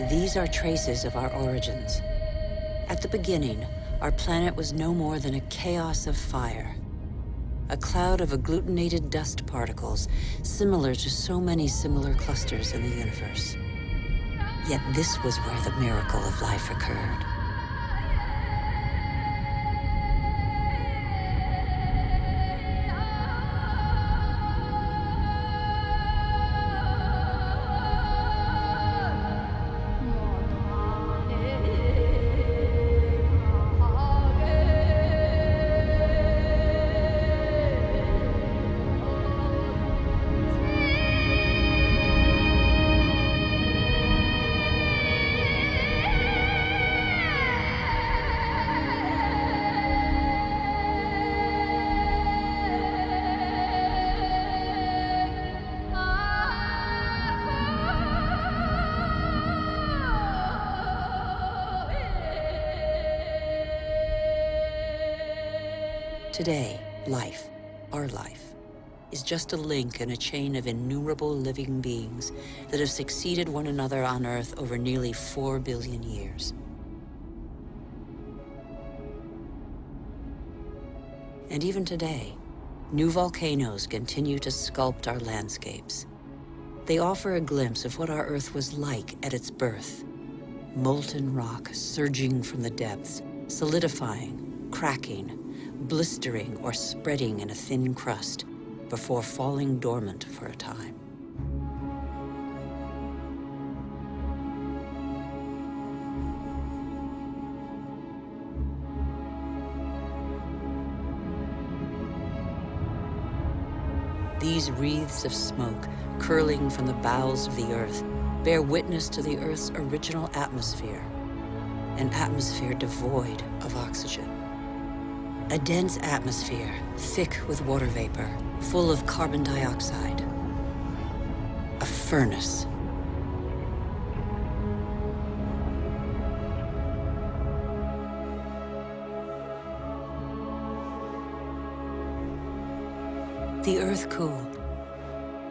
These are traces of our origins. At the beginning, our planet was no more than a chaos of fire. A cloud of agglutinated dust particles, similar to so many similar clusters in the universe. Yet this was where the miracle of life occurred. Today, life, our life, is just a link in a chain of innumerable living beings that have succeeded one another on Earth over nearly 4 billion years. And even today, new volcanoes continue to sculpt our landscapes. They offer a glimpse of what our Earth was like at its birth. Molten rock surging from the depths, solidifying, cracking, blistering or spreading in a thin crust before falling dormant for a time. These wreaths of smoke curling from the bowels of the Earth bear witness to the Earth's original atmosphere, an atmosphere devoid of oxygen. A dense atmosphere, thick with water vapor, full of carbon dioxide. A furnace. The Earth cooled.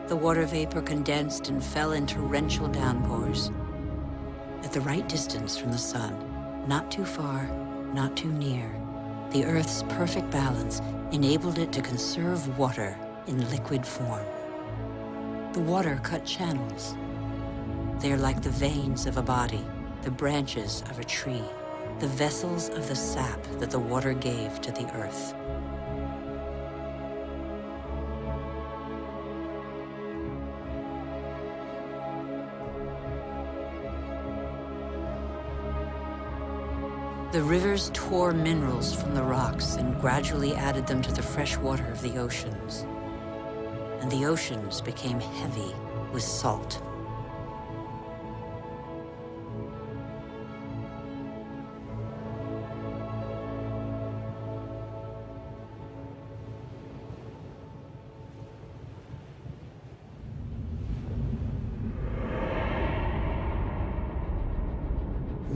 The water vapor condensed and fell in torrential downpours. At the right distance from the sun, not too far, not too near, the Earth's perfect balance enabled it to conserve water in liquid form. The water cut channels. They are like the veins of a body, the branches of a tree, the vessels of the sap that the water gave to the Earth. The rivers tore minerals from the rocks and gradually added them to the fresh water of the oceans. And the oceans became heavy with salt.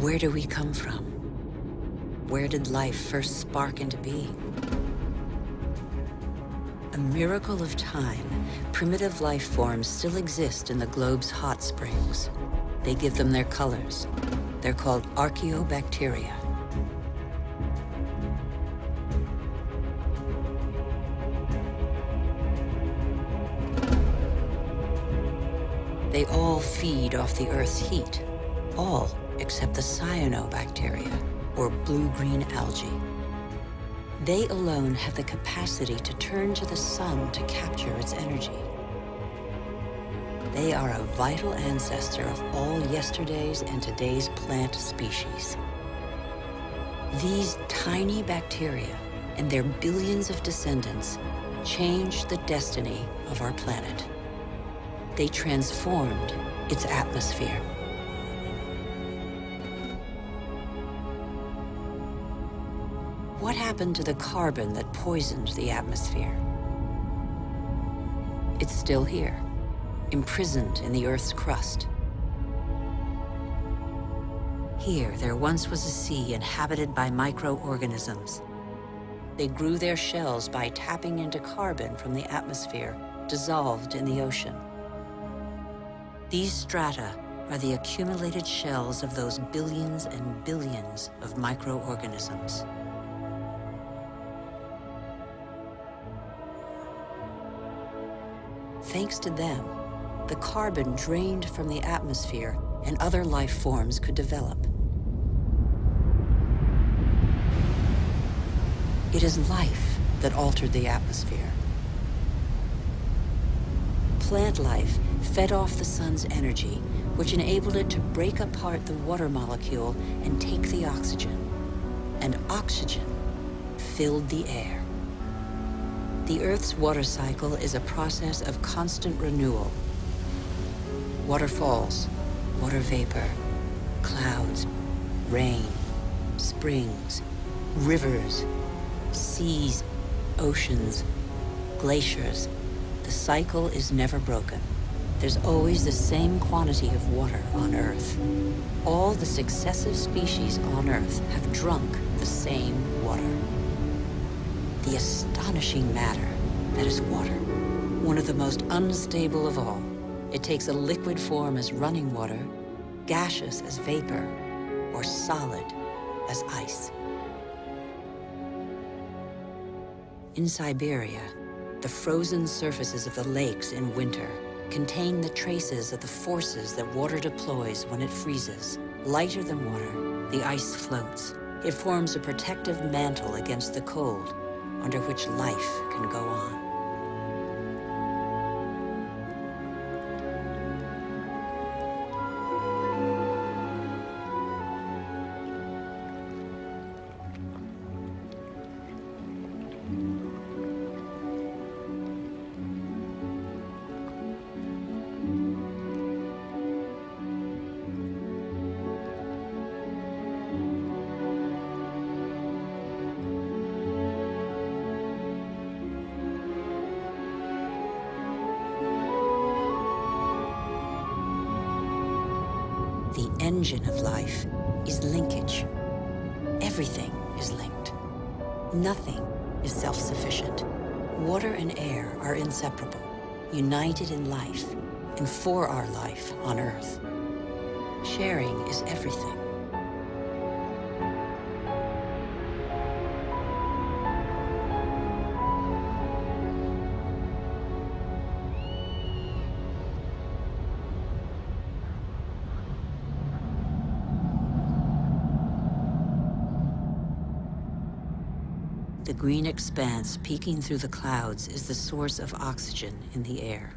Where do we come from? Where did life first spark into being? A miracle of time, primitive life forms still exist in the globe's hot springs. They give them their colors. They're called archaeobacteria. They all feed off the Earth's heat, all except the cyanobacteria, or blue-green algae. They alone have the capacity to turn to the sun to capture its energy. They are a vital ancestor of all yesterday's and today's plant species. These tiny bacteria and their billions of descendants changed the destiny of our planet. They transformed its atmosphere. What happened to the carbon that poisoned the atmosphere? It's still here, imprisoned in the Earth's crust. Here, there once was a sea inhabited by microorganisms. They grew their shells by tapping into carbon from the atmosphere dissolved in the ocean. These strata are the accumulated shells of those billions and billions of microorganisms. Thanks to them, the carbon drained from the atmosphere and other life forms could develop. It is life that altered the atmosphere. Plant life fed off the sun's energy, which enabled it to break apart the water molecule and take the oxygen. And oxygen filled the air. The Earth's water cycle is a process of constant renewal. Waterfalls, water vapor, clouds, rain, springs, rivers, seas, oceans, glaciers. The cycle is never broken. There's always the same quantity of water on Earth. All the successive species on Earth have drunk the same water. The astonishing matter that is water, one of the most unstable of all. It takes a liquid form as running water, gaseous as vapor, or solid as ice. In Siberia, the frozen surfaces of the lakes in winter contain the traces of the forces that water deploys when it freezes. Lighter than water, the ice floats. It forms a protective mantle against the cold, under which life can go on. The engine of life is linkage. Everything is linked. Nothing is self-sufficient. Water and air are inseparable, united in life and for our life on Earth. Sharing is everything. The green expanse peeking through the clouds is the source of oxygen in the air.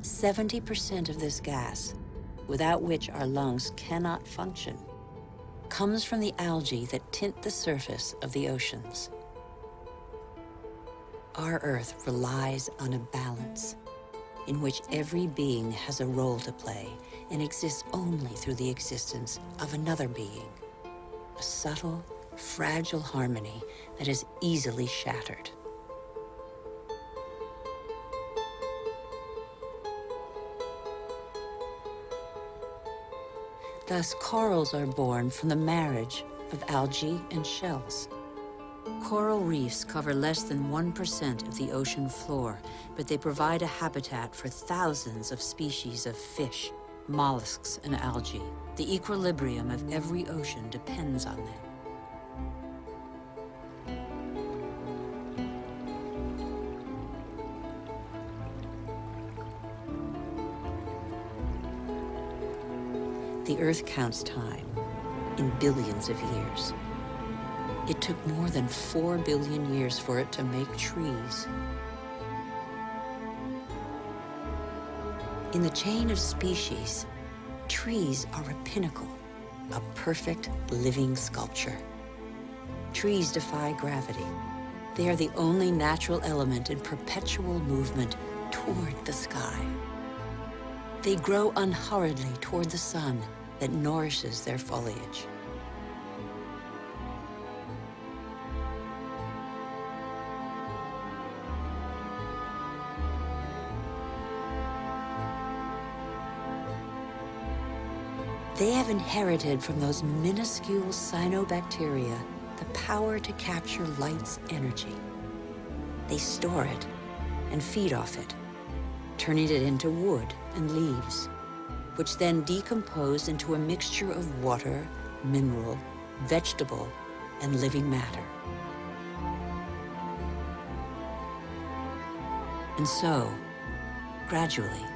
70% of this gas, without which our lungs cannot function, comes from the algae that tint the surface of the oceans. Our Earth relies on a balance in which every being has a role to play and exists only through the existence of another being. A subtle, fragile harmony that is easily shattered. Thus, corals are born from the marriage of algae and shells. Coral reefs cover less than 1% of the ocean floor, but they provide a habitat for thousands of species of fish, mollusks, and algae. The equilibrium of every ocean depends on them. The Earth counts time in billions of years. It took more than 4 billion years for it to make trees. In the chain of species, trees are a pinnacle, a perfect living sculpture. Trees defy gravity. They are the only natural element in perpetual movement toward the sky. They grow unhurriedly toward the sun that nourishes their foliage. They have inherited from those minuscule cyanobacteria the power to capture light's energy. They store it and feed off it, turning it into wood and leaves. which then decompose into a mixture of water, mineral, vegetable, and living matter. And so, gradually,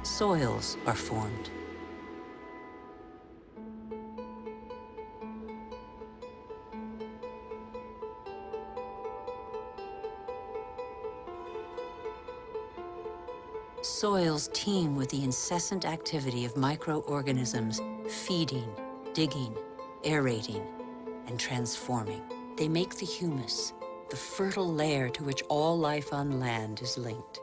soils are formed. Soils teem with the incessant activity of microorganisms feeding, digging, aerating, and transforming. They make the humus, the fertile layer to which all life on land is linked.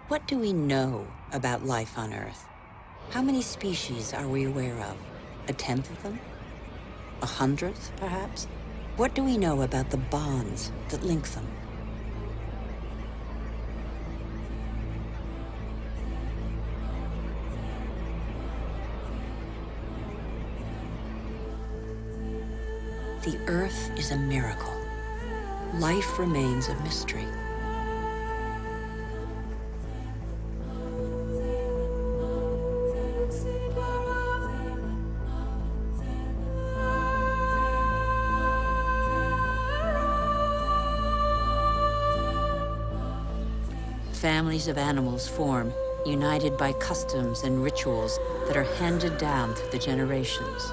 What do we know about life on Earth? How many species are we aware of? 1/10 of them? 100th, perhaps? What do we know about the bonds that link them? The Earth is a miracle. Life remains a mystery. Families of animals form, united by customs and rituals that are handed down through the generations.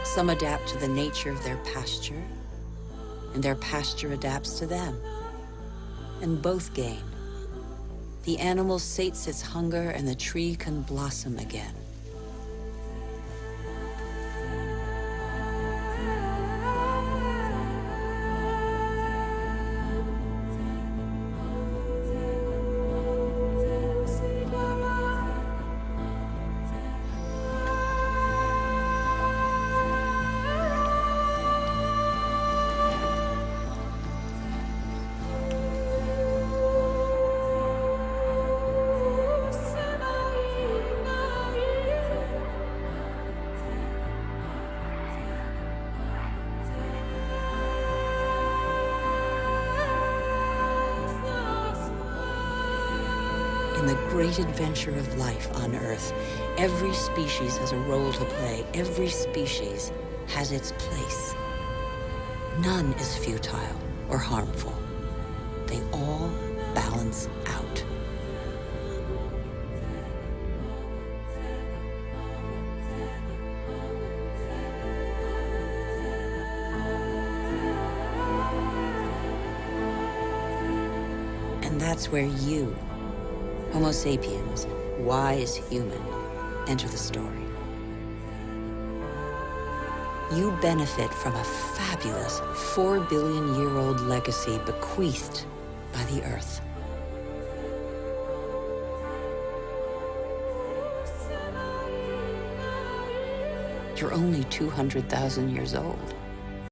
Some adapt to the nature of their pasture, and their pasture adapts to them. And both gain. The animal sates its hunger, and the tree can blossom again. In the great adventure of life on Earth, every species has a role to play. Every species has its place. None is futile or harmful. They all balance out. And that's where you, Homo sapiens, wise human, enter the story. You benefit from a fabulous 4-billion-year-old legacy bequeathed by the Earth. You're only 200,000 years old.